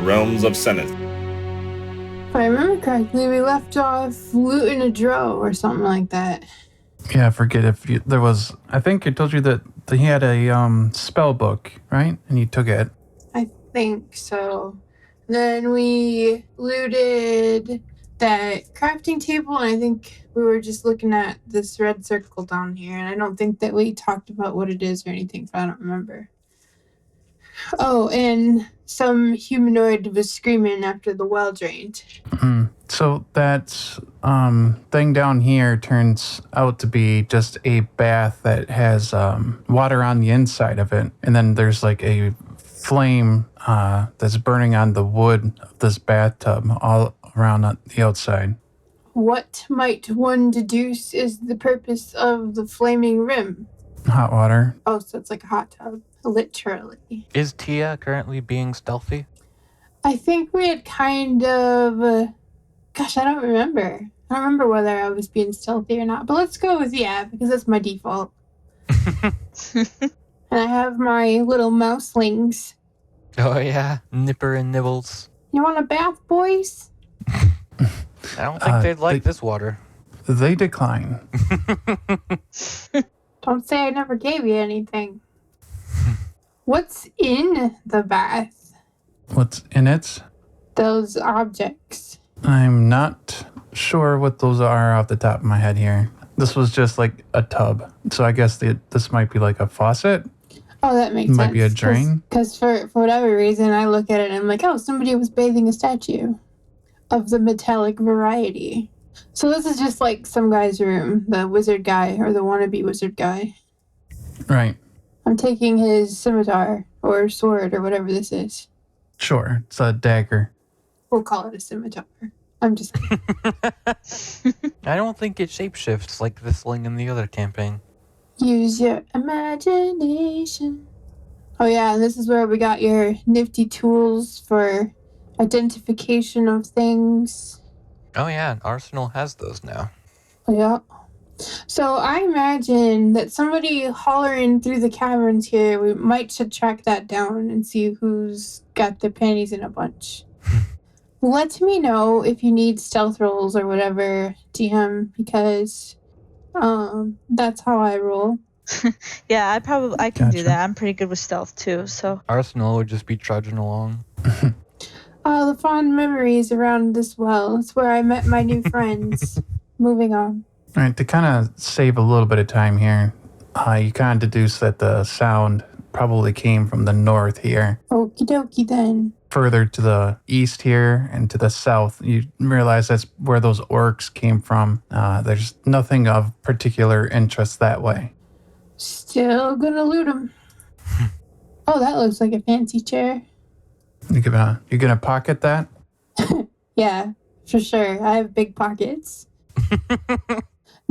realms of Senith. If I remember correctly, we left off looting a drow or something like that. Yeah, I forget if there was... I think I told you that he had a spell book, right? And you took it. I think so. Then we looted that crafting table, and I think we were just looking at this red circle down here, and I don't think that we talked about what it is or anything, but I don't remember. Oh, and some humanoid was screaming after the well drained. So that thing down here turns out to be just a bath that has water on the inside of it. And then there's like a flame that's burning on the wood of this bathtub all around on the outside. What might one deduce is the purpose of the flaming rim? Hot water. Oh, so it's like a hot tub, literally. Is Thia currently being stealthy? I think we had kind of... gosh, I don't remember. I don't remember whether I was being stealthy or not. But let's go with yeah, because that's my default. And I have my little mouselings. Oh, yeah. Nipper and Nibbles. You want a bath, boys? I don't think they'd like this water. They decline. Don't say I never gave you anything. What's in the bath? What's in it? Those objects. I'm not sure what those are off the top of my head here. This was just like a tub. So I guess this might be like a faucet. Oh, that makes sense. Might be a drain. Because for whatever reason, I look at it and I'm like, oh, somebody was bathing a statue of the metallic variety. So this is just like some guy's room, the wizard guy or the wannabe wizard guy. Right. I'm taking his scimitar or sword or whatever this is. Sure. It's a dagger. We'll call it a scimitar. I'm just kidding. I don't think it shapeshifts like the sling in the other campaign. Use your imagination. Oh yeah, and this is where we got your nifty tools for identification of things. Oh yeah, Arsenal has those now. Yeah. So I imagine that somebody hollering through the caverns here, we might should track that down and see who's got their panties in a bunch. Let me know if you need stealth rolls or whatever, DM, because that's how I roll. Yeah, I can do Gotcha. that. I'm pretty good with stealth too, so. Arsenal would just be trudging along. The fond memories around this well. It's where I met my new friends. Moving on. All right, to kind of save a little bit of time here, you kind of deduce that the sound probably came from the north here. Okie dokie then. Further to the east here and to the south, you realize that's where those orcs came from. There's nothing of particular interest that way. Still gonna loot them. Oh, that looks like a fancy chair. You gonna pocket that? Yeah, for sure. I have big pockets.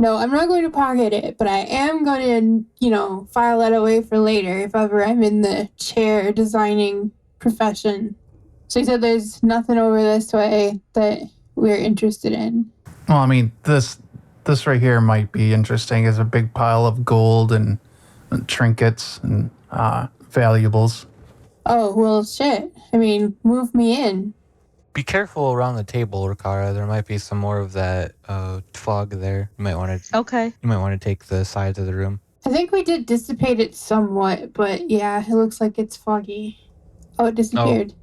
No, I'm not going to pocket it, but I am going to, file that away for later if ever I'm in the chair designing profession. So you said there's nothing over this way that we're interested in. Well, I mean, this right here might be interesting. It's a big pile of gold and trinkets and valuables. Oh, well, shit. I mean, move me in. Be careful around the table, Rakara. There might be some more of that fog there. You might want to take the sides of the room. I think we did dissipate it somewhat, but yeah, it looks like it's foggy. Oh, it disappeared.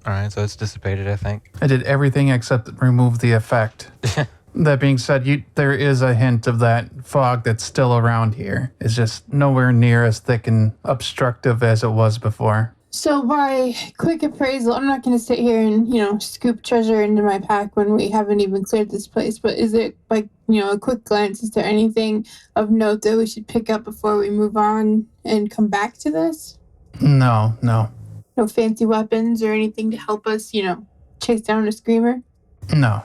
All right, so it's dissipated, I think. I did everything except remove the effect. That being said, there is a hint of that fog that's still around here. It's just nowhere near as thick and obstructive as it was before. So by quick appraisal, I'm not going to sit here and, scoop treasure into my pack when we haven't even cleared this place, but is it like, a quick glance? Is there anything of note that we should pick up before we move on and come back to this? No. No fancy weapons or anything to help us, chase down a screamer? No.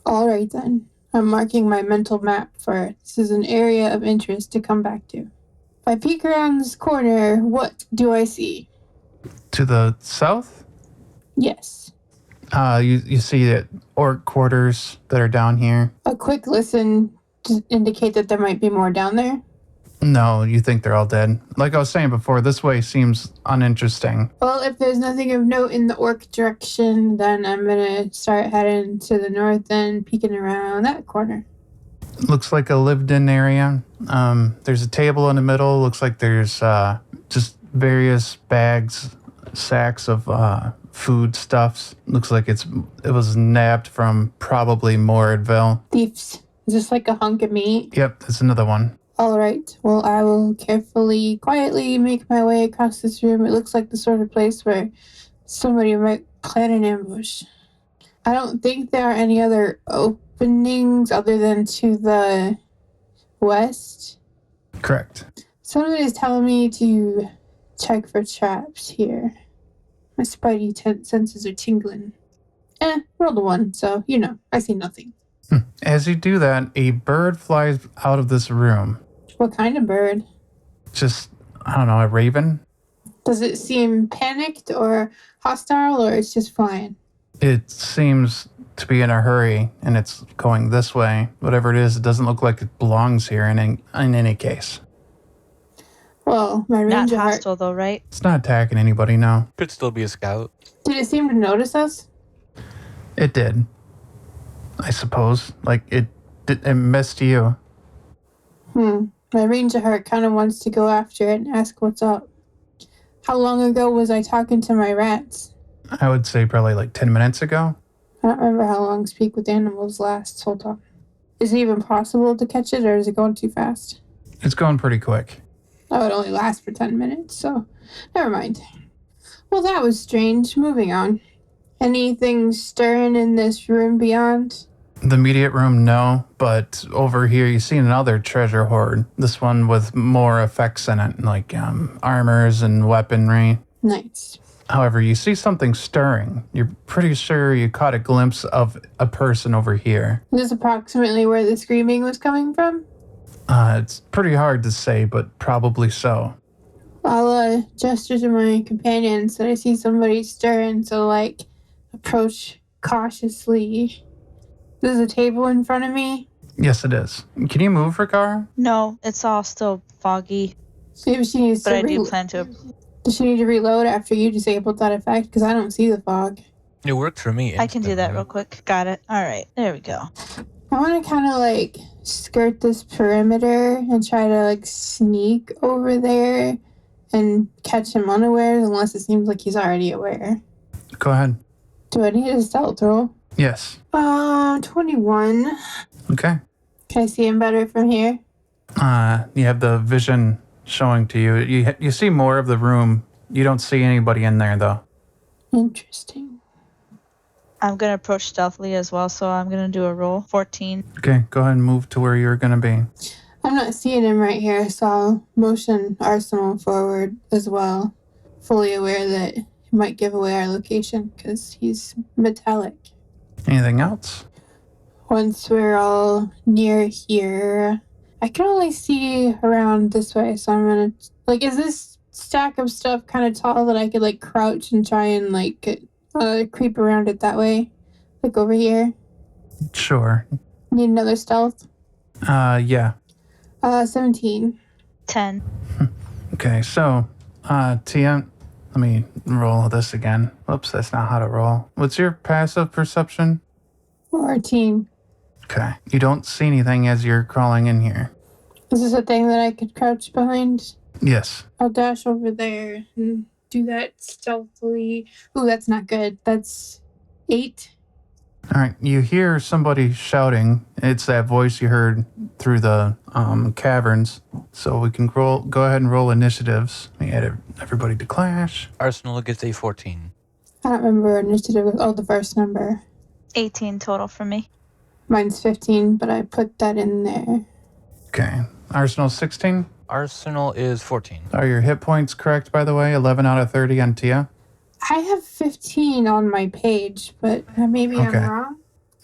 All right, then. I'm marking my mental map for this is an area of interest to come back to. If I peek around this corner, what do I see? To the south? Yes. You see the orc quarters that are down here. A quick listen to indicate that there might be more down there? No, you think they're all dead. Like I was saying before, this way seems uninteresting. Well, if there's nothing of note in the orc direction, then I'm gonna start heading to the north and peeking around that corner. Looks like a lived-in area. There's a table in the middle. Looks like there's just various bags, sacks of foodstuffs. Looks like it was nabbed from probably Moredville. Thieves. Is this like a hunk of meat? Yep, that's another one. All right. Well, I will carefully, quietly make my way across this room. It looks like the sort of place where somebody might plan an ambush. I don't think there are any other openings other than to the west. Correct. Somebody's telling me to check for traps here. My spidey senses are tingling. Rolled a 1, so, I see nothing. As you do that, a bird flies out of this room. What kind of bird? Just, I don't know, a raven? Does it seem panicked or hostile, or it's just flying? It seems to be in a hurry, and it's going this way. Whatever it is, it doesn't look like it belongs here in any case. Well, my ranger Not heart... hostile though, right? It's not attacking anybody, no. Could still be a scout. Did it seem to notice us? It did. I suppose. Like, it missed you. My ranger heart kind of wants to go after it and ask what's up. How long ago was I talking to my rats? I would say probably like 10 minutes ago. I don't remember how long Speak with Animals lasts. Hold on. Is it even possible to catch it, or is it going too fast? It's going pretty quick. Oh, it only lasts for 10 minutes, so never mind. Well, that was strange. Moving on. Anything stirring in this room beyond? The immediate room, no, but over here you see another treasure hoard. This one with more effects in it, like armors and weaponry. Nice. However, you see something stirring. You're pretty sure you caught a glimpse of a person over here. Is this approximately where the screaming was coming from? It's pretty hard to say, but probably so. I'll gesture to my companions that I see somebody stirring, so approach cautiously. There's a table in front of me. Yes, it is. Can you move, Rakara? No, it's all still foggy. Maybe she needs But to I do plan to. Does she need to reload after you disabled that effect? Because I don't see the fog. It worked for me. I can do that instantly. real quick. Got it. All right. There we go. I want to kind of skirt this perimeter and try to sneak over there and catch him unawares, unless it seems like he's already aware. Go ahead. Do I need a stealth roll? Yes. 21. Okay. Can I see him better from here? You have the vision showing to you. You see more of the room. You don't see anybody in there, though. Interesting. I'm going to approach stealthily as well, so I'm going to do a roll. 14. Okay, go ahead and move to where you're going to be. I'm not seeing him right here, so I'll motion Arsenal forward as well, fully aware that he might give away our location because he's metallic. Anything else? Once we're all near here, I can only see around this way, so I'm gonna is this stack of stuff kind of tall that I could crouch and try and creep around it that way, over here? Sure. Need another stealth? Yeah. 17. 10. Okay, so, Thia, let me roll this again. Whoops, that's not how to roll. What's your passive perception? 14. Okay. You don't see anything as you're crawling in here. Is this a thing that I could crouch behind? Yes. I'll dash over there and do that stealthily. Ooh, that's not good. That's 8. All right. You hear somebody shouting. It's that voice you heard through the caverns. So we can go ahead and roll initiatives. We add everybody to Clash. Arsenal gets a 14. I don't remember initiative. Oh, the first number. 18 total for me. Mine's 15, but I put that in there. Okay. Arsenal 16. Arsenal is 14. Are your hit points correct, by the way? 11 out of 30 on Thia? I have 15 on my page, but maybe Okay. I'm wrong.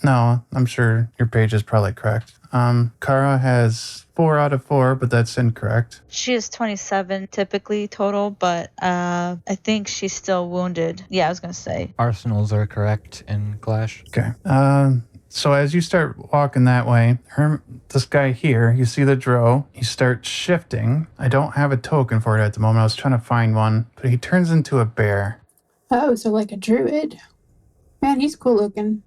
No, I'm sure your page is probably correct. Kara has 4 out of 4, but that's incorrect. She is 27 typically total, but I think she's still wounded. Yeah, I was going to say. Arsenals are correct in Clash. Okay. So as you start walking that way, this guy here, you see the drow, he starts shifting. I don't have a token for it at the moment. I was trying to find one, but he turns into a bear. Oh, so like a druid. Man, he's cool looking.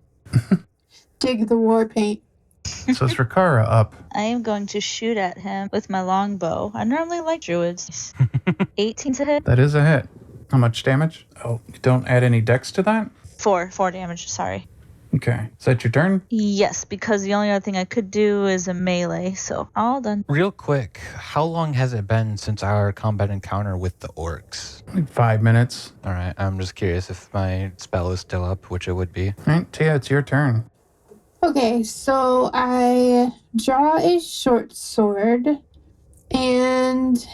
Dig the war paint. So it's Rakara up. I am going to shoot at him with my longbow. I normally like druids. 18 to hit. That is a hit. How much damage? Oh, you don't add any dex to that? 4 damage, sorry. Okay. Is that your turn? Yes, because the only other thing I could do is a melee, so all done. Real quick, how long has it been since our combat encounter with the orcs? Like 5 minutes. All right, I'm just curious if my spell is still up, which it would be. All right, Thia, it's your turn. Okay, so I draw a short sword and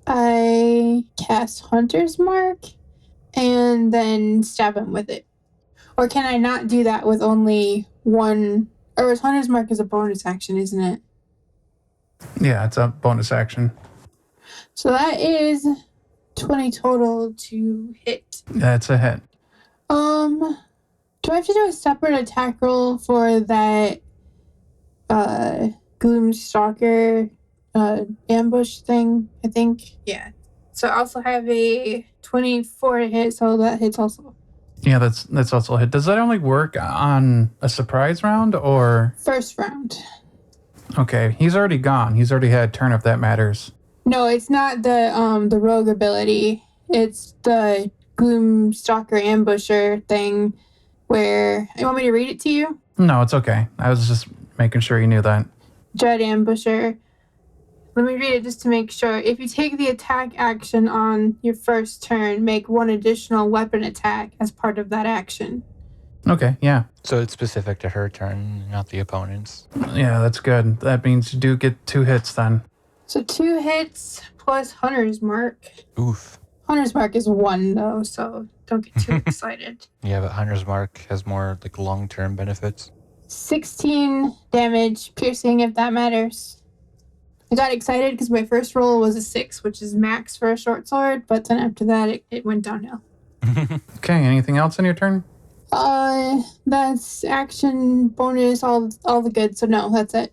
I cast Hunter's Mark and then stab him with it. Or can I not do that with only one? Or is Hunter's Mark is a bonus action, isn't it? Yeah, it's a bonus action. So that is 20 total to hit. That's a hit. Do I have to do a separate attack roll for that Gloomstalker ambush thing? I think. Yeah. So I also have a 24 to hit, so that hits also. Yeah, that's also a hit. Does that only work on a surprise round or? First round. Okay, he's already gone. He's already had a turn if that matters. No, it's not the rogue ability. It's the Gloomstalker ambusher thing where... You want me to read it to you? No, it's okay. I was just making sure you knew that. Dread ambusher. Let me read it just to make sure. If you take the attack action on your first turn, make one additional weapon attack as part of that action. Okay, yeah. So it's specific to her turn, not the opponent's. Yeah, that's good. That means you do get 2 hits then. So 2 hits plus Hunter's Mark. Oof. Hunter's Mark is 1 though, so don't get too excited. Yeah, but Hunter's Mark has more like long-term benefits. 16 damage, piercing if that matters. I got excited because my first roll was a 6, which is max for a short sword, but then after that it went downhill. Okay, anything else in your turn? That's action, bonus, all the good, so no, that's it.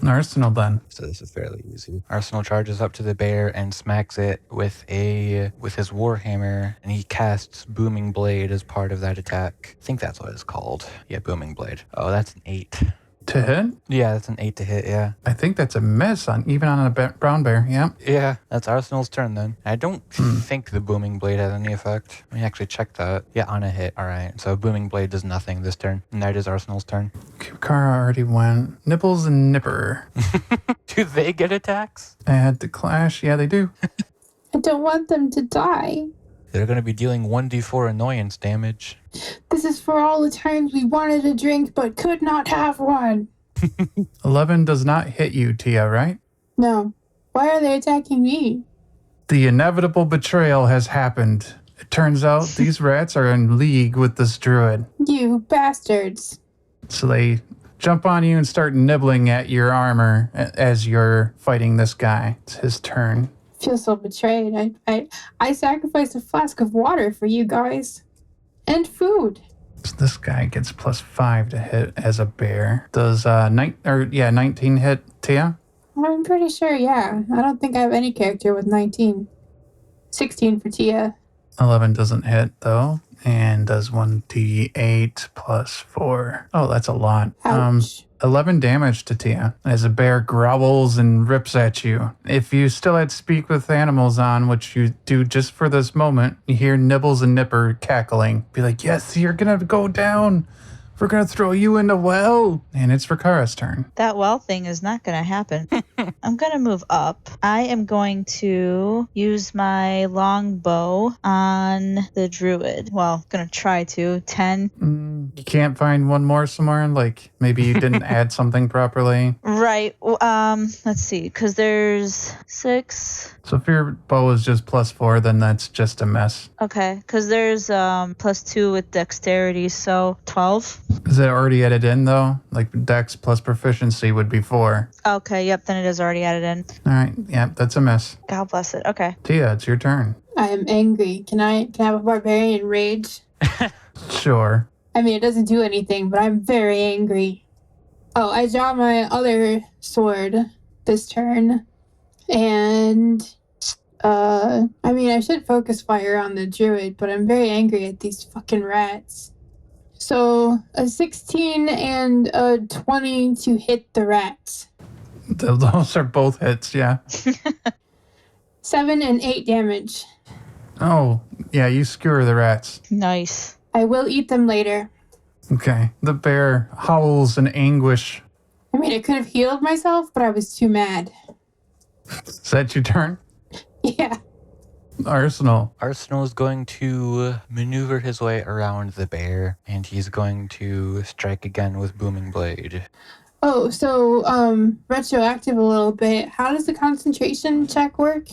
Arsenal then. So this is fairly easy. Arsenal charges up to the bear and smacks it with his warhammer, and he casts Booming Blade as part of that attack. I think that's what it's called. Yeah, Booming Blade. Oh, that's an 8. To hit? Yeah, that's an 8 to hit, yeah. I think that's a miss even on a brown bear, yeah. Yeah, that's Arsenal's turn then. I don't think the Booming Blade has any effect. Let me actually check that. Yeah, on a hit. All right, so Booming Blade does nothing this turn. And that is Arsenal's turn. Kara already went. Nibbles and Nipper. Do they get attacks? Add to clash. Yeah, they do. I don't want them to die. They're going to be dealing 1d4 annoyance damage. This is for all the times we wanted a drink but could not have one. 11 does not hit you, Thia, right? No. Why are they attacking me? The inevitable betrayal has happened. It turns out these rats are in league with this druid. You bastards. So they jump on you and start nibbling at your armor as you're fighting this guy. It's his turn. Feel so betrayed. I sacrificed a flask of water for you guys. And food. So this guy gets +5 to hit as a bear. Does 19 hit Thia? I'm pretty sure, yeah. I don't think I have any character with 19. 16 for Thia. 11 doesn't hit though. And does 1d8 +4. Oh, that's a lot. Ouch. 11 damage to Thia as a bear growls and rips at you. If you still had Speak with Animals on, which you do just for this moment, you hear Nibbles and Nipper cackling. Be like, yes, you're gonna go down. We're gonna throw you in the well. And it's Rakara's turn. That well thing is not going to happen. I'm going to move up. I am going to use my longbow on the druid. Well, going to try to. 10. You can't find one more somewhere? Like maybe you didn't add something properly? Right. Let's see. Because there's 6. So if your bow is just +4, then that's just a mess. Okay. Because there's +2 with dexterity, so 12. Is it already added in though? Like dex plus proficiency would be 4. Okay. Yep. Then it is already added in. All right. Yeah, that's a miss. God bless it. Okay. Thia, it's your turn. I am angry. Can I have a barbarian rage? Sure. I mean, it doesn't do anything, but I'm very angry. Oh, I draw my other sword this turn. And, I mean, I should focus fire on the druid, but I'm very angry at these fucking rats. So, a 16 and a 20 to hit the rats. Those are both hits, yeah. 7 and 8 damage. Oh, yeah, you skewer the rats. Nice. I will eat them later. Okay. The bear howls in anguish. I mean, I could have healed myself, but I was too mad. Is that your turn? Yeah. Arsenal. Arsenal is going to maneuver his way around the bear, and he's going to strike again with Booming Blade. Oh, so, retroactive a little bit. How does the concentration check work?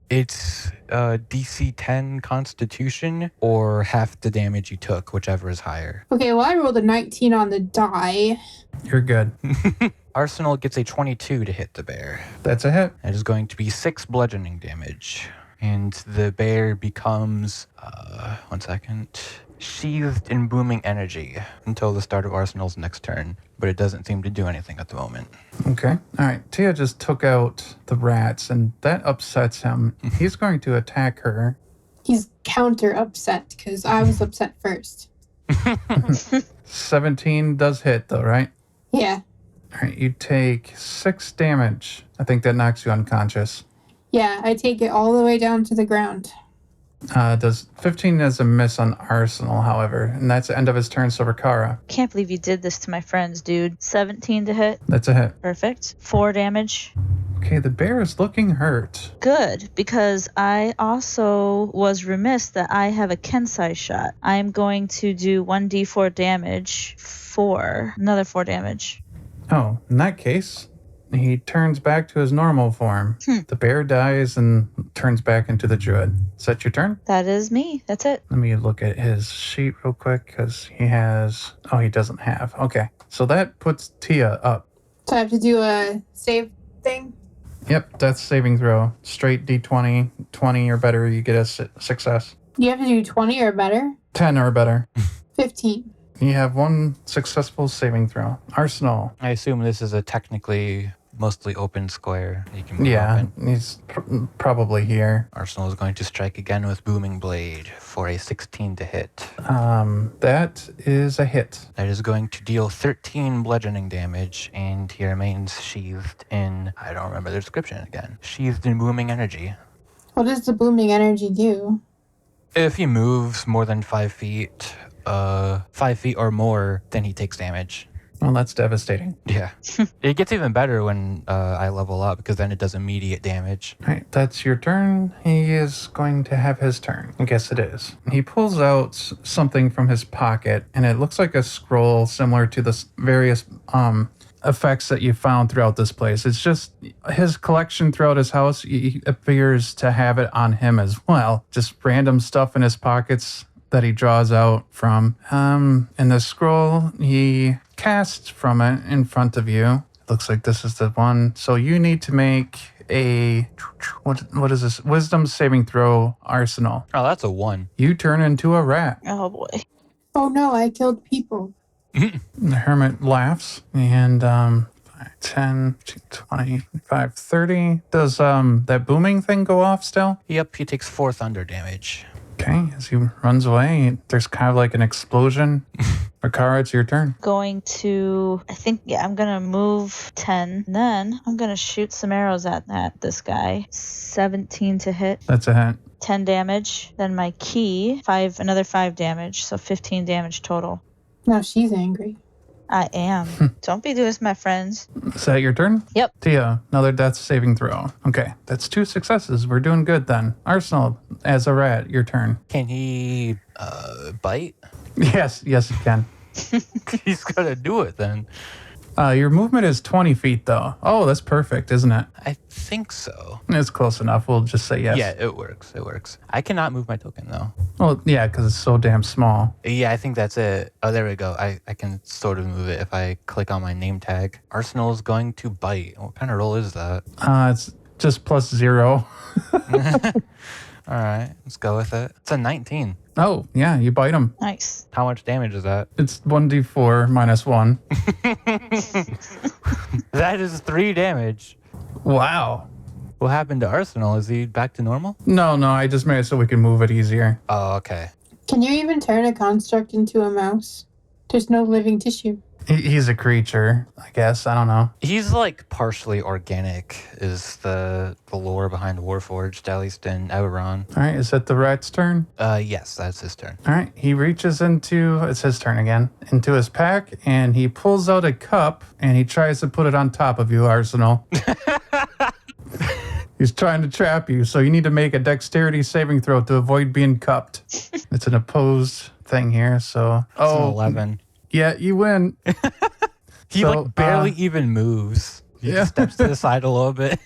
It's DC 10 Constitution or half the damage you took, whichever is higher. Okay, well, I rolled a 19 on the die. You're good. Arsenal gets a 22 to hit the bear. That's a hit. That is going to be 6 bludgeoning damage. And the bear becomes, sheathed in booming energy until the start of Arsenal's next turn. But it doesn't seem to do anything at the moment. Okay. All right. Thia just took out the rats, and that upsets him. He's going to attack her. He's counter upset because I was upset first. 17 does hit, though, right? Yeah. All right. You take 6 damage. I think that knocks you unconscious. Yeah, I take it all the way down to the ground. Does 15 as a miss on Arsenal, however, and that's the end of his turn. So Rakara. Can't believe you did this to my friends, dude. 17 to hit. That's a hit. Perfect. 4 damage. Okay, the bear is looking hurt. Good, because I also was remiss that I have a Kensai shot. I am going to do 1d4 damage for another 4 damage. Oh, in that case, he turns back to his normal form. The bear dies and turns back into the druid. Is that your turn? That is me. That's it. Let me look at his sheet real quick because he has... Oh, he doesn't have. Okay. So that puts Thia up. So I have to do a save thing? Yep, death saving throw. Straight D20. 20 or better, you get a success. You have to do 20 or better? 10 or better. 15. You have 1 successful saving throw. Arsenal. I assume this is a technically mostly open square. You can move Yeah, open. he's probably here. Arsenal is going to strike again with Booming Blade for a 16 to hit. That is a hit. That is going to deal 13 bludgeoning damage, and he remains sheathed in, I don't remember the description again, sheathed in booming energy. What does the booming energy do? If he moves more than 5 feet, 5 feet or more, then he takes damage. Well, that's devastating. Yeah. It gets even better when I level up, because then it does immediate damage. All right, that's your turn. He is going to have his turn. I guess it is. He pulls out something from his pocket, and it looks like a scroll similar to the various effects that you found throughout this place. It's just his collection throughout his house. He appears to have it on him as well. Just random stuff in his pockets that he draws out from. In the scroll, he casts from it in front of you. It looks like this is the one. So you need to make a, what is this? Wisdom saving throw, Arsenal. Oh, that's a 1. You turn into a rat. Oh boy. Oh no, I killed people. The hermit laughs and 10, 25, 30. Does that booming thing go off still? Yep, he takes 4 thunder damage. Okay, as he runs away, there's kind of like an explosion. Rakara, it's your turn. Going to, I'm going to move 10. Then I'm going to shoot some arrows at this guy. 17 to hit. That's a hit. 10 damage. Then my key, another 5 damage. So 15 damage total. Now she's angry. I am. Don't be doing this, my friends. Is that your turn? Yep. Thia, another death saving throw. Okay, that's 2 successes. We're doing good then. Arsenal, as a rat, your turn. Can he bite? Yes, you can. He's gonna do it then. Your movement is 20 feet, though. Oh, that's perfect, isn't it? I think so. It's close enough. We'll just say yes. Yeah, it works. It works. I cannot move my token, though. Well, yeah, because it's so damn small. Yeah, I think that's it. Oh, there we go. I can sort of move it if I click on my name tag. Arsenal is going to bite. What kind of roll is that? It's just +0. All right, let's go with it. It's a 19. Oh, yeah, you bite him. Nice. How much damage is that? It's 1d4 minus 1. That is 3 damage. Wow. What happened to Arsenal? Is he back to normal? No, I just made it so we can move it easier. Oh, okay. Can you even turn a construct into a mouse? There's no living tissue. He's a creature, I guess. I don't know. He's like partially organic is the lore behind Warforged, at least in Eberron. All right, is it the rat's turn? Yes, that's his turn. All right, he reaches into, it's his turn again, into his pack, and he pulls out a cup, and he tries to put it on top of you, Arsenal. He's trying to trap you, so you need to make a dexterity saving throw to avoid being cupped. It's an opposed thing here, so... It's an 11. Yeah, you win. He like barely even moves. He just steps to the side a little bit.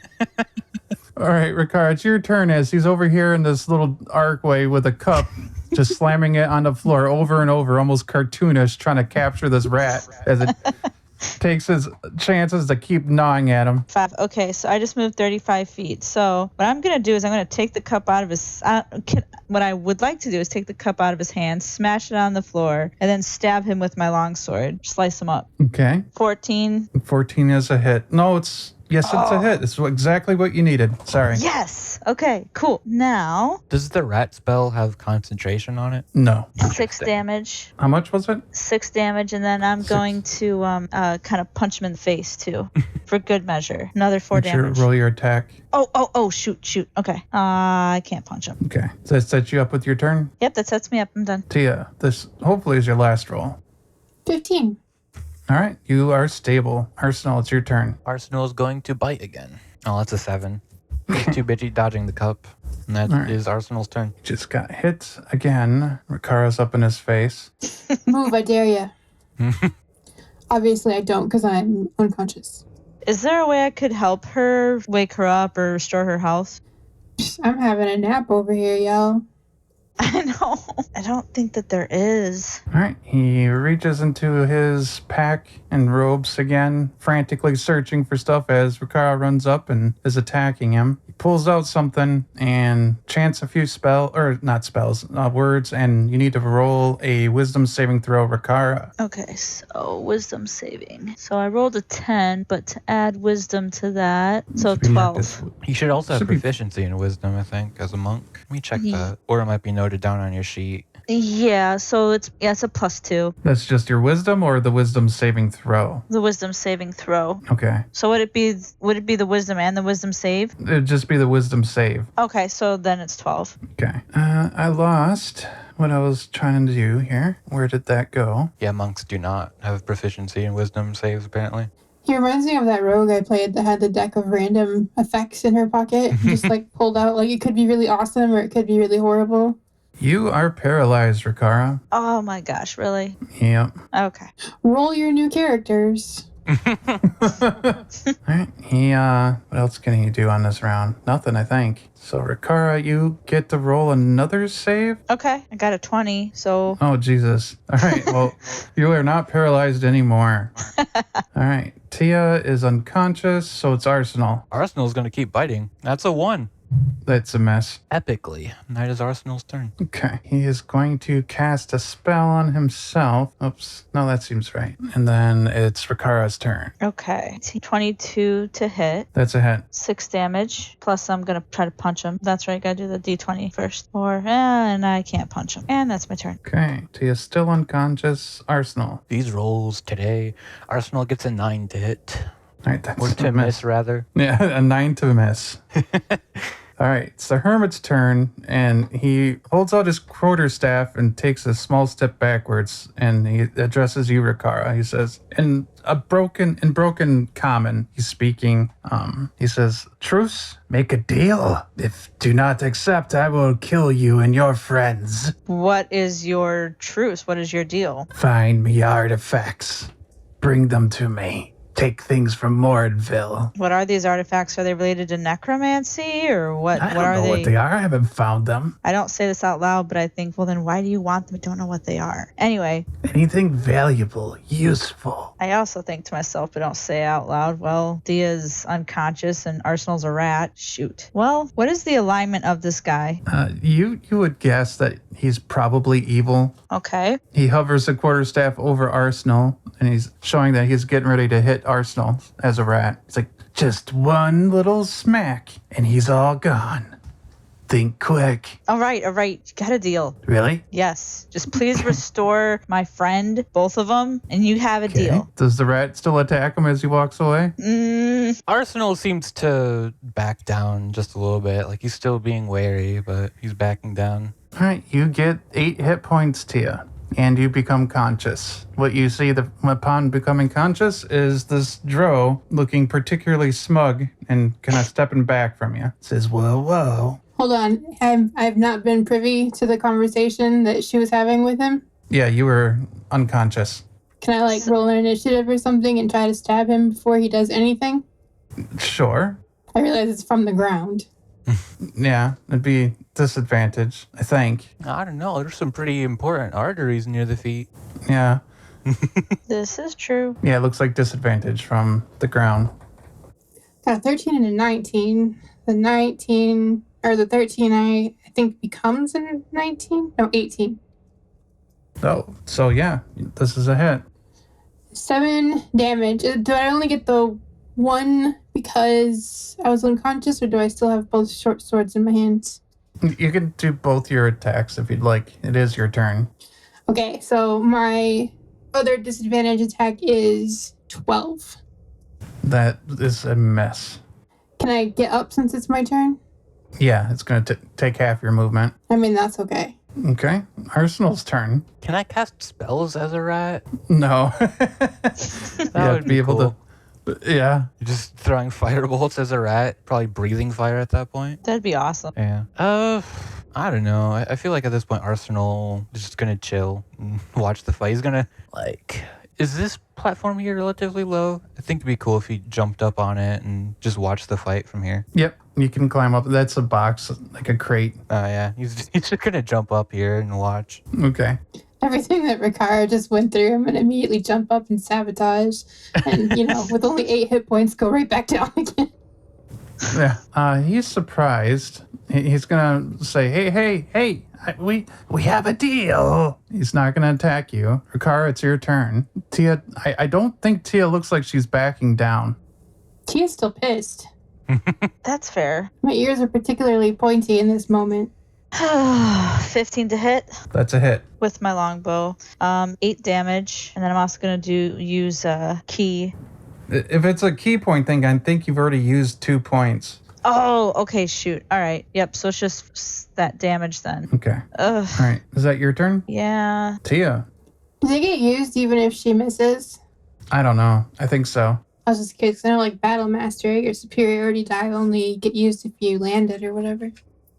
All right, Rakara, it's your turn as he's over here in this little archway with a cup, just slamming it on the floor over and over, almost cartoonish, trying to capture this rat as it takes his chances to keep gnawing at him. 5. Okay, so I just moved 35 feet. So what I'm going to do is I'm going to take the cup out of his... what I would like to do is take the cup out of his hand, smash it on the floor, and then stab him with my longsword. Slice him up. Okay. 14. 14 is a hit. No, it's a hit. It's exactly what you needed. Sorry. Yes. Okay, cool. Now, Does the rat spell have concentration on it? No. 6 damage. How much was it? 6 damage, and then I'm going to kind of punch him in the face, too, for good measure. Another 4 damage. Roll your attack. Oh, shoot. Okay. I can't punch him. Okay. Does that set you up with your turn? Yep, that sets me up. I'm done. Thia, this hopefully is your last roll. 15. All right. You are stable. Arsenal, it's your turn. Arsenal is going to bite again. Oh, that's a 7. He's too busy dodging the cup. And that is Arsenal's turn. Just got hit again. Rakara's up in his face. Move, I dare ya. Obviously, I don't because I'm unconscious. Is there a way I could help her, wake her up, or restore her health? I'm having a nap over here, y'all. I know. I don't think that there is. All right. He reaches into his pack and robes again, frantically searching for stuff as Rakara runs up and is attacking him. He pulls out something and chants a few words, and you need to roll a wisdom saving throw, Rakara. Okay, so wisdom saving. So I rolled a 10, but to add wisdom to that, so 12. He should also have Should be- proficiency in wisdom, I think, as a monk. Let me check that. Or it might be noted down on your sheet. Yeah, so it's a +2. That's just your wisdom or the wisdom saving throw? The wisdom saving throw. Okay. So would it be the wisdom and the wisdom save? It'd just be the wisdom save. Okay, so then it's 12. Okay. I lost what I was trying to do here. Where did that go? Yeah, monks do not have proficiency in wisdom saves, apparently. He reminds me of that rogue I played that had the deck of random effects in her pocket. Just like pulled out, like it could be really awesome or it could be really horrible. You are paralyzed, Rakara. Oh my gosh, really? Yep. Okay. Roll your new characters. Alright, what else can he do on this round? Nothing, I think. So, Rakara, you get to roll another save? Okay, I got a 20, so... Oh, Jesus. Alright, well, you are not paralyzed anymore. Alright, Thia is unconscious, so it's Arsenal. Arsenal's going to keep biting. That's a 1. That's a mess. Epically. That is Arsenal's turn. Okay, he is going to cast a spell on himself. Oops, no, that seems right. And then it's Rakara's turn. Okay. 22 to hit. That's a hit. 6 damage. Plus, I'm going to try to punch him. That's right, gotta do the d20 first. And I can't punch him. And that's my turn. Okay, Tia's still unconscious. Arsenal. These rolls today, Arsenal gets a 9 to hit. All right, that's Or a to miss, rather. Yeah, a 9 to miss. All right, it's the Hermit's turn, and he holds out his quarterstaff and takes a small step backwards, and he addresses you, Rakara. He says, in broken common, he's speaking. He says, "Truce, make a deal. If do not accept, I will kill you and your friends. What is your truce? What is your deal? Find me artifacts. Bring them to me. take things from Moredville. What are these artifacts? Are they related to necromancy or what? I What don't are know they? what they are. I haven't found them. I don't say this out loud, but I think, well, then why do you want them? I don't know what they are. Anyway, Anything valuable, useful. I also think to myself, but don't say it out loud. Well, Thia's unconscious and Arsenal's a rat. Shoot. Well, what is the alignment of this guy? You would guess that he's probably evil. Okay. He hovers the quarterstaff over Arsenal, and he's showing that he's getting ready to hit Arsenal as a rat. He's like, just one little smack, and he's all gone. Think quick. All right. You got a deal. Really? Yes. Just please restore my friend, both of them, and you have a deal. Does the rat still attack him as he walks away? Arsenal seems to back down just a little bit. Like he's still being wary, but he's backing down. All right, you get 8 hit points, Thia, and you become conscious. What you see upon becoming conscious is this drow looking particularly smug and kind of stepping back from you. Says, whoa. Hold on. I've not been privy to the conversation that she was having with him. Yeah, you were unconscious. Can I roll an initiative or something and try to stab him before he does anything? Sure. I realize it's from the ground. Yeah, it'd be disadvantage, I think. I don't know. There's some pretty important arteries near the feet. Yeah. This is true. Yeah, it looks like disadvantage from the ground. Got a 13 and a 19. The 13 I think becomes a 19? No, 18. Oh, so yeah, this is a hit. 7 damage. Do I only get the 1 because I was unconscious, or do I still have both short swords in my hands? You can do both your attacks if you'd like. It is your turn. Okay, so my other disadvantage attack is 12. That is a mess. Can I get up since it's my turn? Yeah, it's going to take half your movement. I mean, that's okay. Okay, Arsenal's turn. Can I cast spells as a rat? No. That Yeah, would be able cool. to. Yeah. You're just throwing firebolts as a rat, probably breathing fire at that point. That'd be awesome. Yeah. I don't know. I feel like at this point Arsenal is just gonna chill and watch the fight. He's gonna is this platform here relatively low? I think it'd be cool if he jumped up on it and just watched the fight from here. Yep, you can climb up. That's a box, like a crate. Oh yeah. He's just gonna jump up here and watch. Okay. Everything that Rakara just went through, I'm going to immediately jump up and sabotage. And, with only 8 hit points, go right back down again. Yeah. He's surprised. He's going to say, hey, we have a deal. He's not going to attack you. Rakara, it's your turn. Thia, I don't think Thia looks like she's backing down. Tia's still pissed. That's fair. My ears are particularly pointy in this moment. 15 to hit That's a hit. with my longbow. 8 damage, and then I'm also gonna use a key. If it's a key point thing, I think you've already used 2 points. Oh, okay, shoot. All right. Yep. So it's just that damage then. Okay. Ugh. All right. Is that your turn? Yeah. Thia? Does it get used even if she misses? I don't know. I think so. I was just curious. I know, Battle Mastery or Superiority die only get used if you land it or whatever.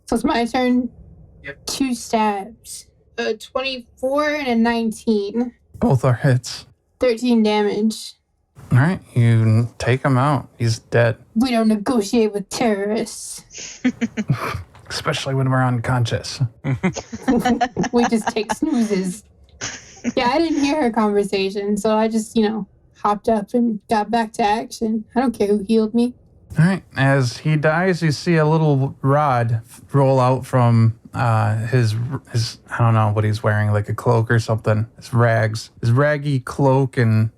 So it's my turn. Yep. 2 stabs. 24 and a 19. Both are hits. 13 damage. All right. You take him out. He's dead. We don't negotiate with terrorists. Especially when we're unconscious. We just take snoozes. Yeah, I didn't hear her conversation, so I just, hopped up and got back to action. I don't care who healed me. All right. As he dies, you see a little rod roll out from his I don't know what he's wearing, like a cloak or something. His rags. His raggy cloak and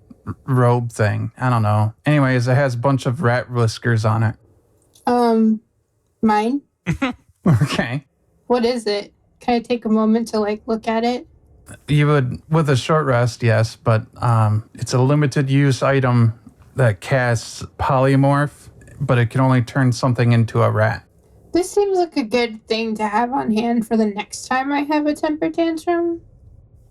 robe thing. I don't know. Anyways, it has a bunch of rat whiskers on it. Mine? Okay. What is it? Can I take a moment to, look at it? You would, with a short rest, yes, but it's a limited use item that casts polymorph, but it can only turn something into a rat. This seems like a good thing to have on hand for the next time I have a temper tantrum.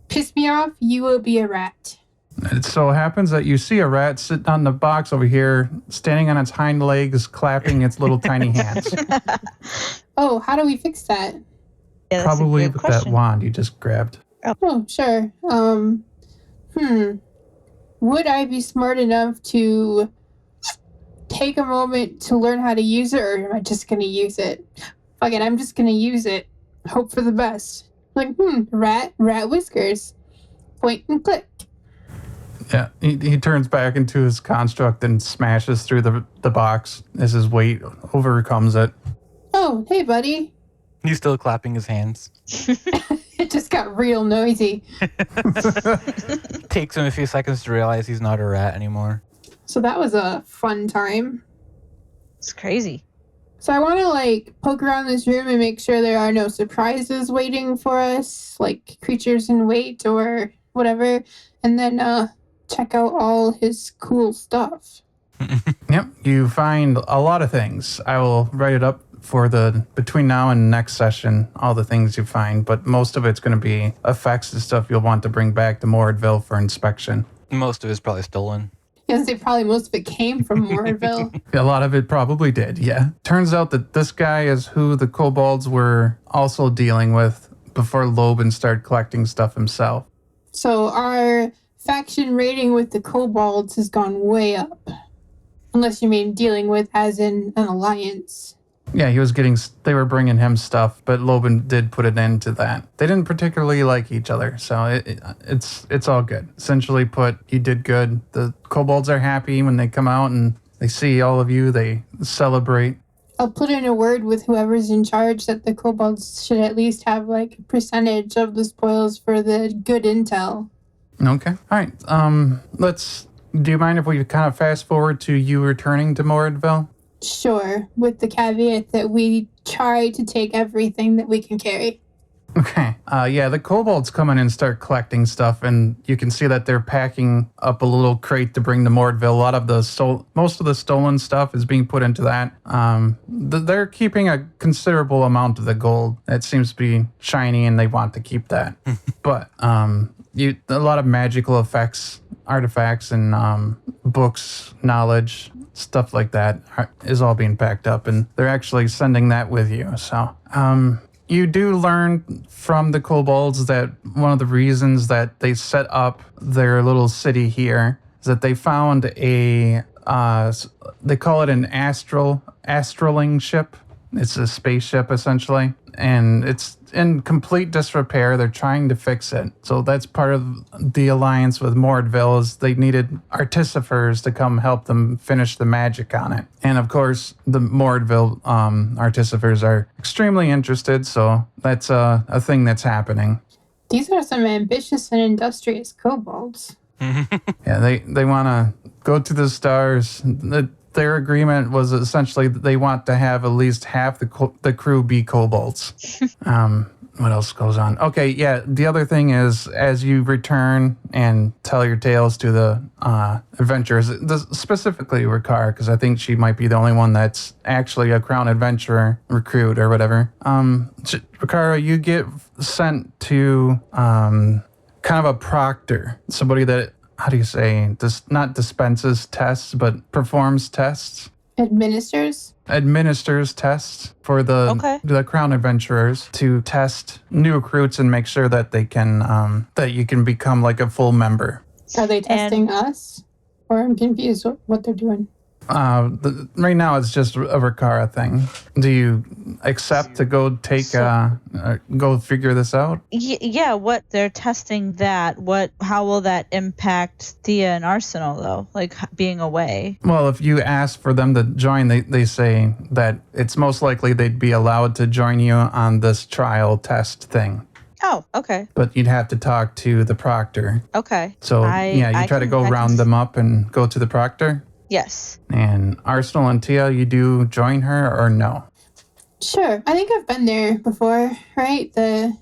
Piss me off, you will be a rat. It so happens that you see a rat sitting on the box over here, standing on its hind legs, clapping its little tiny hands. Oh, how do we fix that? Yeah, that's Probably a good with question. that wand you just grabbed. Oh, sure. would I be smart enough to take a moment to learn how to use it, or am I just going to use it? Fuck it, I'm just going to use it. Hope for the best. Like, rat whiskers. Point and click. Yeah, he turns back into his construct and smashes through the box as his weight overcomes it. Oh, hey, buddy. He's still clapping his hands. It just got real noisy. Takes him a few seconds to realize he's not a rat anymore. So that was a fun time. It's crazy. So I want to, poke around this room and make sure there are no surprises waiting for us, like creatures in wait or whatever, and then check out all his cool stuff. Yep, you find a lot of things. I will write it up for between now and next session, all the things you find, but most of it's going to be effects and stuff you'll want to bring back to Moredville for inspection. Most of it's probably stolen. I was gonna say probably most of it came from Moredville. A lot of it probably did, yeah. Turns out that this guy is who the kobolds were also dealing with before Loban started collecting stuff himself. So our faction rating with the kobolds has gone way up. Unless you mean dealing with as in an alliance. Yeah, they were bringing him stuff, but Loban did put an end to that. They didn't particularly like each other, so it's all good. Essentially put, you did good. The kobolds are happy when they come out and they see all of you, they celebrate. I'll put in a word with whoever's in charge that the kobolds should at least have a percentage of the spoils for the good intel. Okay. All right. Do you mind if we kind of fast forward to you returning to Moredville? Sure, with the caveat that we try to take everything that we can carry. Okay. Yeah, the kobolds come in and start collecting stuff, and you can see that they're packing up a little crate to bring to Moredville. A lot of most of the stolen stuff is being put into that. They're keeping a considerable amount of the gold. It seems to be shiny, and they want to keep that. But a lot of magical effects, artifacts, and books, knowledge, stuff like that is all being packed up, and they're actually sending that with you. So you do learn from the kobolds that one of the reasons that they set up their little city here is that they found they call it an astraling ship. It's a spaceship essentially, and it's in complete disrepair. They're trying to fix it. So that's part of the alliance with Moredville, is they needed artificers to come help them finish the magic on it. And of course, the Moredville artificers are extremely interested, so that's a thing that's happening. These are some ambitious and industrious kobolds. Yeah, they want to go to the stars. Their agreement was essentially that they want to have at least half the crew be kobolds. What else goes on? Okay, yeah, the other thing is, as you return and tell your tales to the adventurers, specifically Rakara, because I think she might be the only one that's actually a crown adventurer recruit or whatever. Rakara, you get sent to kind of a proctor, somebody that, how do you say, not dispenses tests, but performs tests? Administers tests for the crown adventurers to test new recruits and make sure that they can, that you can become like a full member. Are they testing us? Or I'm confused what they're doing. Right now it's just a Rakara thing. Do you accept to go go figure this out? Yeah, what they're testing that, how will that impact Thia and Arsenal though? Like being away? Well, if you ask for them to join, they say that it's most likely they'd be allowed to join you on this trial test thing. Oh, okay. But you'd have to talk to the proctor. Okay. So you try to go round them up and go to the proctor? Yes. And Arsenal and Thia, you do join her or no? Sure. I think I've been there before, right? I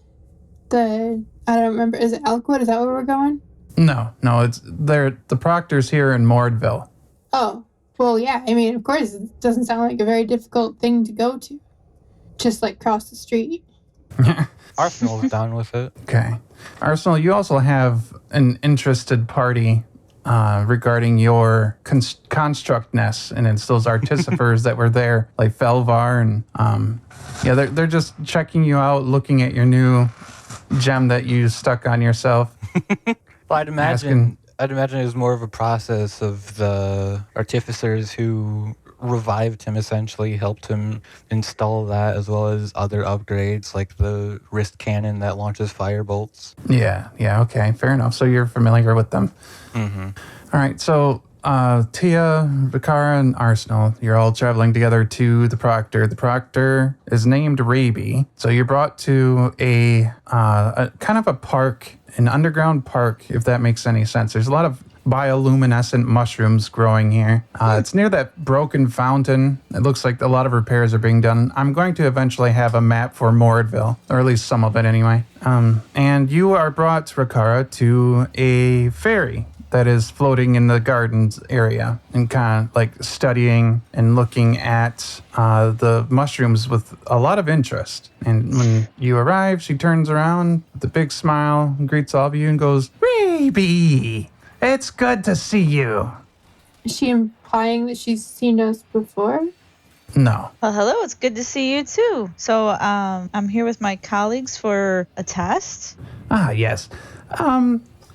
don't remember. Is it Elkwood? Is that where we're going? No, it's the proctor's here in Moredville. Oh, well, yeah. I mean, of course, it doesn't sound like a very difficult thing to go to. Just cross the street. Arsenal's down with it. Okay. Arsenal, you also have an interested party regarding your constructness, and it's those artificers that were there, like Felvar, and they're just checking you out, looking at your new gem that you stuck on yourself. Well, I'd imagine I'd imagine it was more of a process of the artificers who revived him, essentially helped him install that, as well as other upgrades like the wrist cannon that launches fire bolts. Yeah, okay, fair enough. So you're familiar with them. Mm-hmm. All right, so Thia, Rakara, and Arsenal, you're all traveling together to the Proctor. The Proctor is named Raby. So you're brought to a kind of a park, an underground park, if that makes any sense. There's a lot of bioluminescent mushrooms growing here. It's near that broken fountain. It looks like a lot of repairs are being done. I'm going to eventually have a map for Moredville, or at least some of it anyway. And you are brought, Rakara, to a ferry that is floating in the gardens area and kind of like studying and looking at the mushrooms with a lot of interest. And when you arrive, she turns around with a big smile and greets all of you and goes, "Raby, it's good to see you." Is she implying that she's seen us before? No. Well, hello. It's good to see you too. So, I'm here with my colleagues for a test. Ah, yes.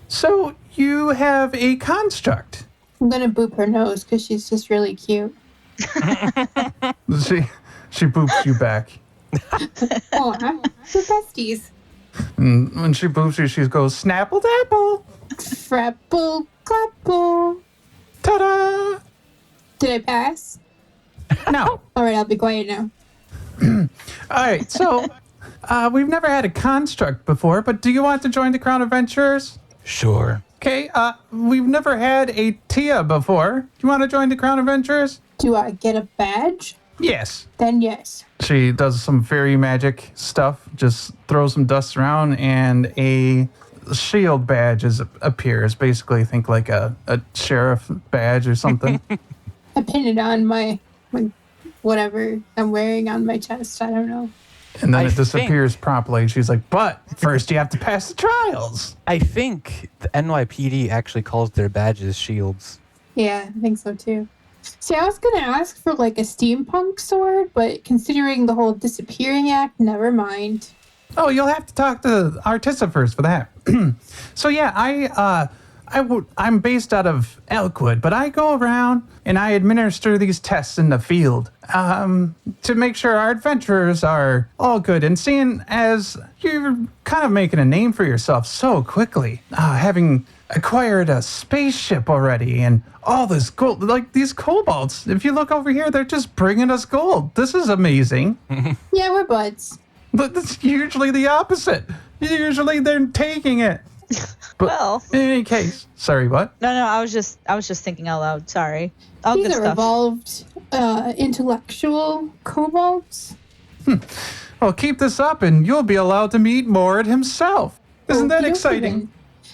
So you have a construct. I'm gonna boop her nose because she's just really cute. She boops you back. Oh, we're besties. And when she boops you, she goes, "Snapple dapple. Frapple clapple. Ta-da!" Did I pass? No. All right, I'll be quiet now. All right, so we've never had a construct before, but do you want to join the Crown Adventurers? Sure. Okay, we've never had a Thia before. You want to join the Crown Adventurers? Do I get a badge? Yes. Then yes. She does some fairy magic stuff, just throws some dust around, and a shield badge appears. Basically, think like a sheriff badge or something. I pin it on my whatever I'm wearing on my chest. I don't know. And then I it disappears promptly. She's like, "But first you have to pass the trials." I think the NYPD actually calls their badges shields. Yeah, I think so too. See, I was gonna ask for like a steampunk sword, but considering the whole disappearing act, never mind. Oh, you'll have to talk to artificers for that. So yeah, I'm based out of Elkwood, but I go around and I administer these tests in the field to make sure our adventurers are all good. And seeing as you're kind of making a name for yourself so quickly, having acquired a spaceship already and all this gold, like these kobolds, if you look over here, they're just bringing us gold. This is amazing. Yeah, we're buds. But that's usually the opposite. Usually they're taking it. But Well. in any case, sorry, what? No, I was just thinking out loud. Sorry. All These good are stuff. evolved, intellectual kobolds. Well, keep this up and you'll be allowed to meet Mord himself. Isn't that Okey-dokey exciting? then.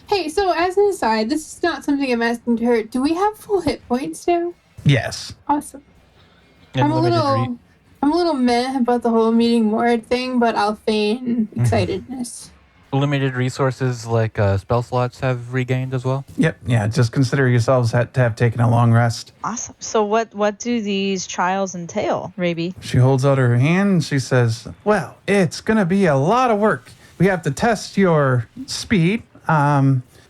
Hey, so as an aside, this is not something I'm asking to her. Do we have full hit points now? Yes. Awesome. And I'm a little meh about the whole meeting Mord thing, but I'll feign excitedness. limited resources like spell slots have regained as well. Yep. Yeah. Just consider yourselves to have taken a long rest. Awesome. So what do these trials entail, Raby? She holds out her hand and she says, "Well, it's going to be a lot of work. We have to test your speed,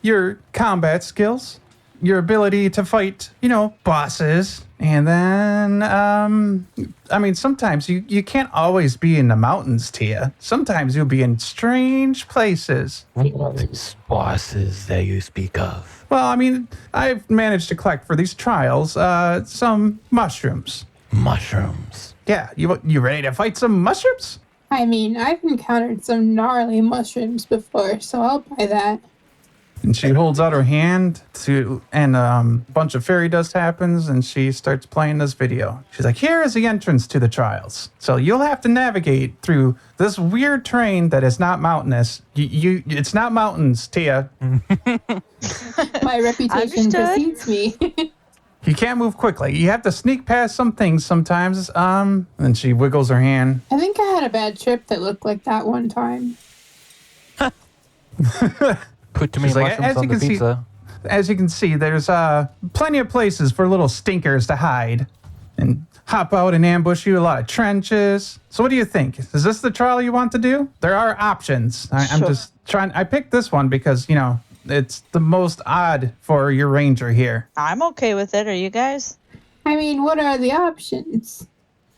your combat skills, your ability to fight, bosses. And then, sometimes you can't always be in the mountains, Thia. Sometimes you'll be in strange places." What are these bosses that you speak of? Well, I've managed to collect for these trials some mushrooms. Mushrooms. Yeah, you ready to fight some mushrooms? I've encountered some gnarly mushrooms before, so I'll buy that. And she holds out her hand and a bunch of fairy dust happens, and she starts playing this video. She's like, "Here is the entrance to the trials. So you'll have to navigate through this weird terrain that is not mountainous. It's not mountains, Thia. My reputation Understood. precedes me. You can't move quickly. You have to sneak past some things sometimes." And she wiggles her hand. I think I had a bad trip that looked like that one time. Put too many She's like, mushrooms on the pizza. As you can see, there's plenty of places for little stinkers to hide and hop out and ambush you. A lot of trenches. So what do you think? Is this the trial you want to do? There are options. I'm Sure. just trying. I picked this one because, It's the most odd for your ranger here. I'm okay with it. Are you guys? I mean, what are the options?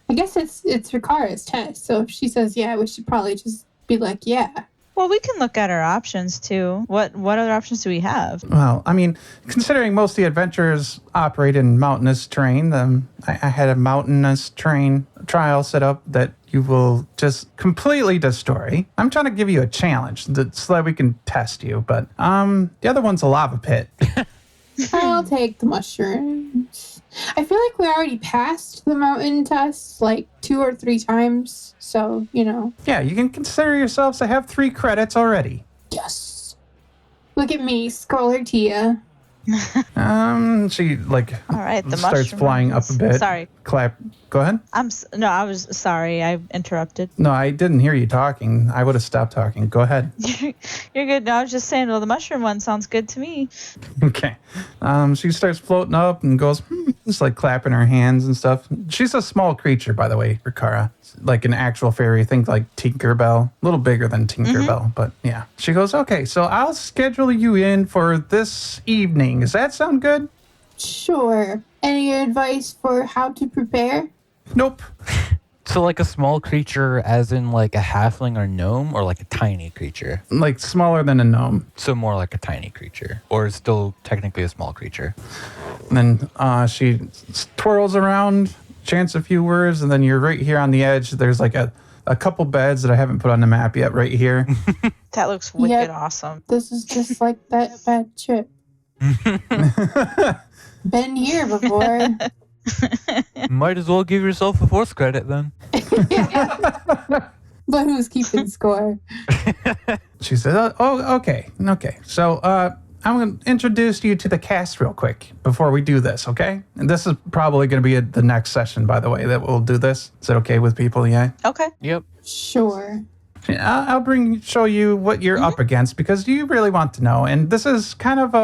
I guess it's Rakara's test, so if she says yeah, we should probably just be like, yeah. Well, we can look at our options too. What other options do we have? Well, I mean, considering most of the adventurers operate in mountainous terrain, I had a mountainous terrain trial set up that you will just completely destroy. I'm trying to give you a challenge so that we can test you, but the other one's a lava pit. I'll take the mushrooms. I feel like we already passed the mountain test like 2 or 3 times, so, you know. Yeah, you can consider yourselves to have 3 credits already. Yes. Look at me, Scholar Thia. She All right, the starts mushroom flying up a bit. Sorry. Clap. Go ahead. I was sorry. I interrupted. No, I didn't hear you talking. I would have stopped talking. Go ahead. You're good. No, I was just saying, well, the mushroom one sounds good to me. Okay. She starts floating up and goes, just like clapping her hands and stuff. She's a small creature, by the way, Rakara. Like an actual fairy. Think like Tinkerbell. A little bigger than Tinkerbell, but yeah. She goes, okay, so I'll schedule you in for this evening. Does that sound good? Sure. Any advice for how to prepare? Nope. So like a small creature as in like a halfling or gnome, or like a tiny creature? Like smaller than a gnome. So more like a tiny creature, or still technically a small creature. And then she twirls around, chants a few words, and then you're right here on the edge. There's like a couple beds that I haven't put on the map yet right here. That looks wicked Yep. awesome. This is just like that bad trip. Been here before. Might as well give yourself a 4th credit then. But who's keeping score? She said, oh, okay. So I'm going to introduce you to the cast real quick before we do this, okay? And this is probably going to be the next session, by the way, that we'll do this. Is that okay with people, yeah? Okay. Yep. Sure. I'll show you what you're up against because you really want to know. And this is kind of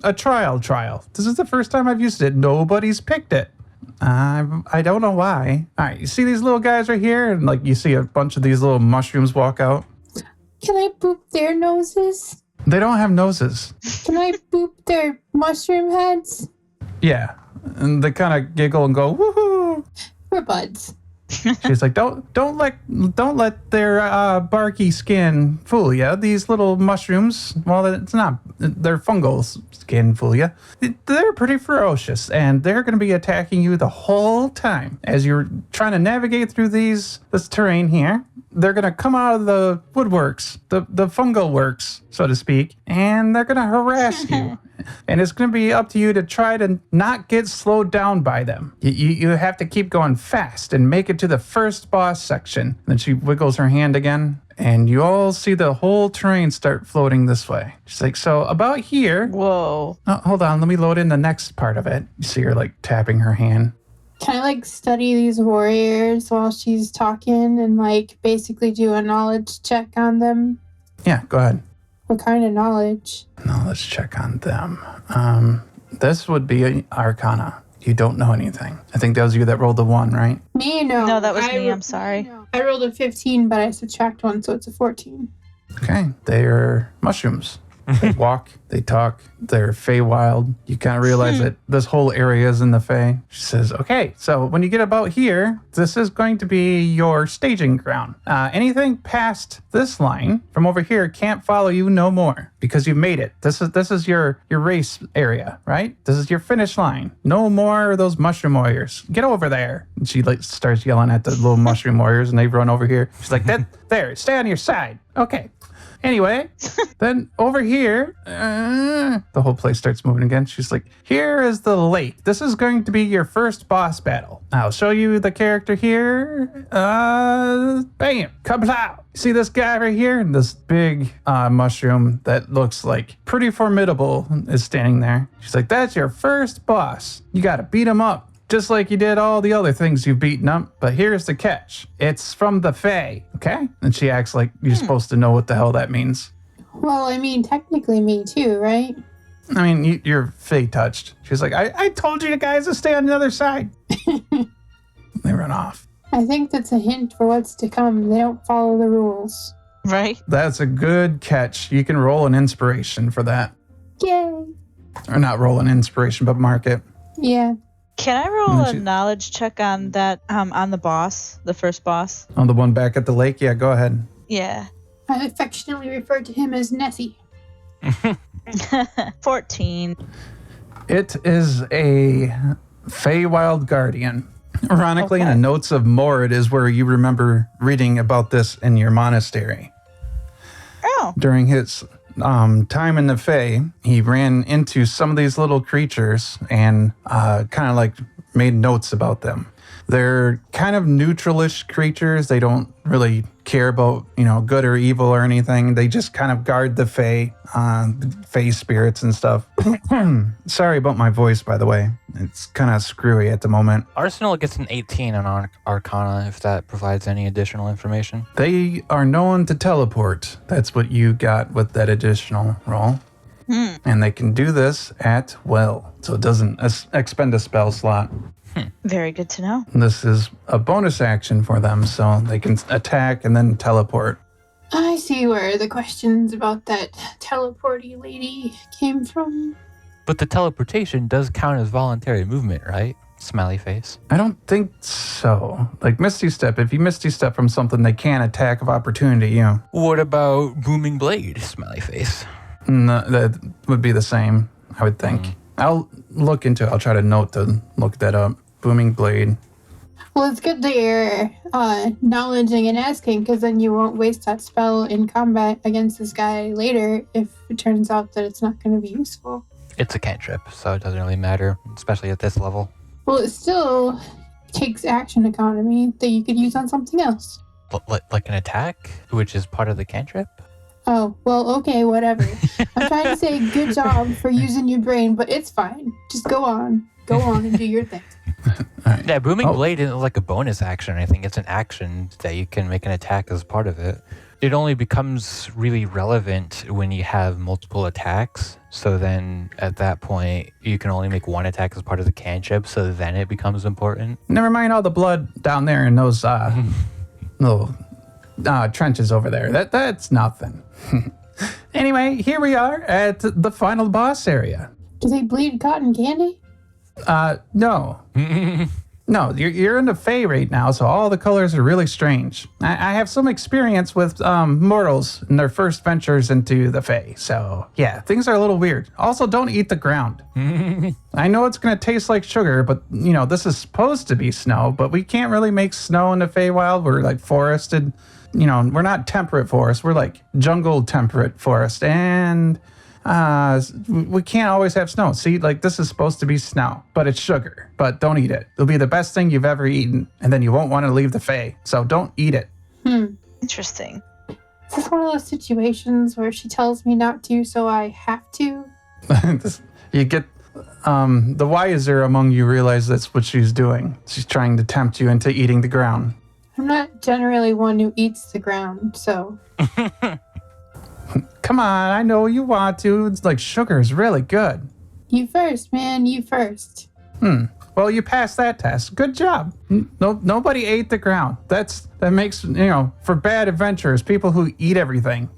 a trial. This is the first time I've used it. Nobody's picked it. I don't know why. All right, you see these little guys right here? And like you see a bunch of these little mushrooms walk out. Can I boop their noses? They don't have noses. Can I boop their mushroom heads? Yeah. And they kind of giggle and go, woohoo. We're buds. She's like, don't let their barky skin fool you. These little mushrooms, well, it's not their fungal skin fool you. They're pretty ferocious, and they're going to be attacking you the whole time as you're trying to navigate through this terrain here. They're going to come out of the woodworks, the fungal works, so to speak, and they're going to harass you. And it's going to be up to you to try to not get slowed down by them. You have to keep going fast and make it to the first boss section. Then she wiggles her hand again, and you all see the whole terrain start floating this way. She's like, so about here. Whoa. Oh, hold on, let me load in the next part of it. You see her like tapping her hand. Can I like study these warriors while she's talking and like basically do a knowledge check on them? Yeah, go ahead. What kind of knowledge? Now let's check on them. This would be Arcana. You don't know anything. I think that was you that rolled the 1, right? Me, no. No, that was me. I'm sorry. I rolled a 15, but I subtract 1, so it's a 14. Okay, they're mushrooms. They walk, they talk, they're Feywild. You kind of realize that this whole area is in the Fey. She says, okay, so when you get about here, this is going to be your staging ground. Anything past this line from over here can't follow you no more because you've made it. This is your race area, right? This is your finish line. No more of those mushroom warriors. Get over there. And she like starts yelling at the little mushroom warriors and they run over here. She's like, there, stay on your side. Okay. Anyway, then over here, the whole place starts moving again. She's like, here is the lake. This is going to be your first boss battle. I'll show you the character here. Bam, kablow. See this guy right here? This big mushroom that looks like pretty formidable is standing there. She's like, that's your first boss. You got to beat him up. Just like you did all the other things you've beaten up. But here's the catch. It's from the Fae, okay? And she acts like you're supposed to know what the hell that means. Well, I mean, technically me too, right? I mean, you're Fae touched. She's like, I told you guys to stay on the other side. They run off. I think that's a hint for what's to come. They don't follow the rules. Right? That's a good catch. You can roll an inspiration for that. Yay. Or not roll an inspiration, but mark it. Yeah. Can I roll a She- knowledge check on that, on the boss, the first boss? On the one back at the lake? Yeah, go ahead. Yeah. I affectionately refer to him as Nessie. 14. It is a Feywild Guardian. Ironically, in Okay. the notes of Mord is where you remember reading about this in your monastery. Oh. During his time in the Fey, he ran into some of these little creatures and kind of like made notes about them. They're kind of neutralish creatures. They don't really care about, good or evil or anything. They just kind of guard the Fey spirits and stuff. Sorry about my voice, by the way. It's kind of screwy at the moment. Arsenal gets an 18 on Arcana, if that provides any additional information. They are known to teleport. That's what you got with that additional roll. And they can do this at will. So it doesn't expend a spell slot. Very good to know. This is a bonus action for them, so they can attack and then teleport. I see where the questions about that teleporty lady came from. But the teleportation does count as voluntary movement, right? Smiley face. I don't think so. Like Misty Step, if you Misty Step from something, they can't attack of opportunity you. What about Booming Blade? Smiley face. No, that would be the same, I would think. I'll look into it. I'll try to note to look that up. Booming Blade. Well, it's good that you're acknowledging and asking, because then you won't waste that spell in combat against this guy later if it turns out that it's not going to be useful. It's a cantrip, so it doesn't really matter, especially at this level. Well, it still takes action economy that you could use on something else. Like an attack, which is part of the cantrip? Oh, well, okay, whatever. I'm trying to say good job for using your brain, but it's fine. Just go on. Go on and do your thing. Yeah, Booming Blade isn't like a bonus action or anything. It's an action that you can make an attack as part of it. It only becomes really relevant when you have multiple attacks. So then at that point, you can only make one attack as part of the cantrip. So then it becomes important. Never mind all the blood down there in those little trenches over there. That's nothing. Anyway, here we are at the final boss area. Do they bleed cotton candy? No. No, you're in the Fey right now, so all the colors are really strange. I have some experience with mortals in their first ventures into the Fey, so yeah, things are a little weird. Also, don't eat the ground. I know it's going to taste like sugar, but, this is supposed to be snow, but we can't really make snow in the Feywild. We're like forested, we're not temperate forest. We're like jungle temperate forest, and we can't always have snow. See, like this is supposed to be snow, but it's sugar. But don't eat it. It'll be the best thing you've ever eaten, and then you won't want to leave the Fae. So don't eat it. Interesting. Is this one of those situations where she tells me not to, so I have to? You get the wiser among you realize that's what she's doing. She's trying to tempt you into eating the ground. I'm not generally one who eats the ground, so... Come on, I know you want to. It's like sugar is really good. You first, man, you first. Well, you passed that test. Good job. Nobody ate the ground. That makes, for bad adventurers, people who eat everything,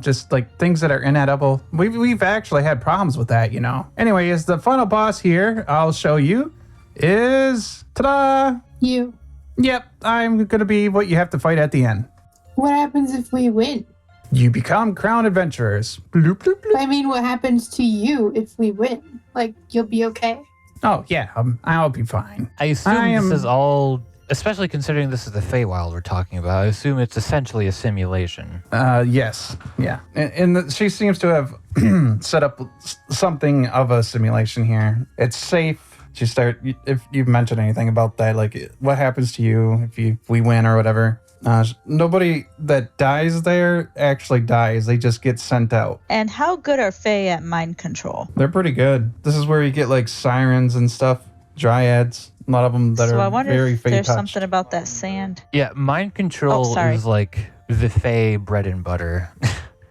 just like things that are inedible. We've actually had problems with that, Anyway, as the final boss here, I'll show you, is, ta-da! You. Yep, I'm going to be what you have to fight at the end. What happens if we win? You become crown adventurers. Bloop, bloop, bloop. I mean, what happens to you if we win? Like, you'll be okay? Oh, yeah, I'll be fine. I assume this is all, especially considering this is the Feywild we're talking about, I assume it's essentially a simulation. Yes, yeah. And she seems to have set up something of a simulation here. It's safe. If you've mentioned anything about that, like what happens to you if we win or whatever. Nobody that dies there actually dies. They just get sent out. And how good are Fae at mind control? They're pretty good. This is where you get like sirens and stuff, dryads. A lot of them that So I are wonder very if Fae there's touched. something about that sand. Yeah, mind control sorry. is like the Fey bread and butter.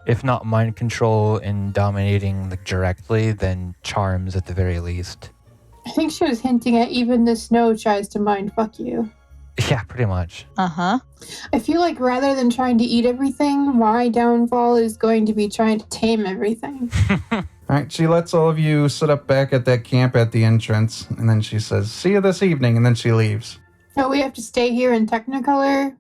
If not mind control and dominating directly, then charms at the very least. I think she was hinting at even the snow tries to mind fuck you. Yeah, pretty much. Uh-huh. I feel like rather than trying to eat everything, my downfall is going to be trying to tame everything. All right, she lets all of you sit up back at that camp at the entrance, and then she says, "See you this evening," and then she leaves. So we have to stay here in Technicolor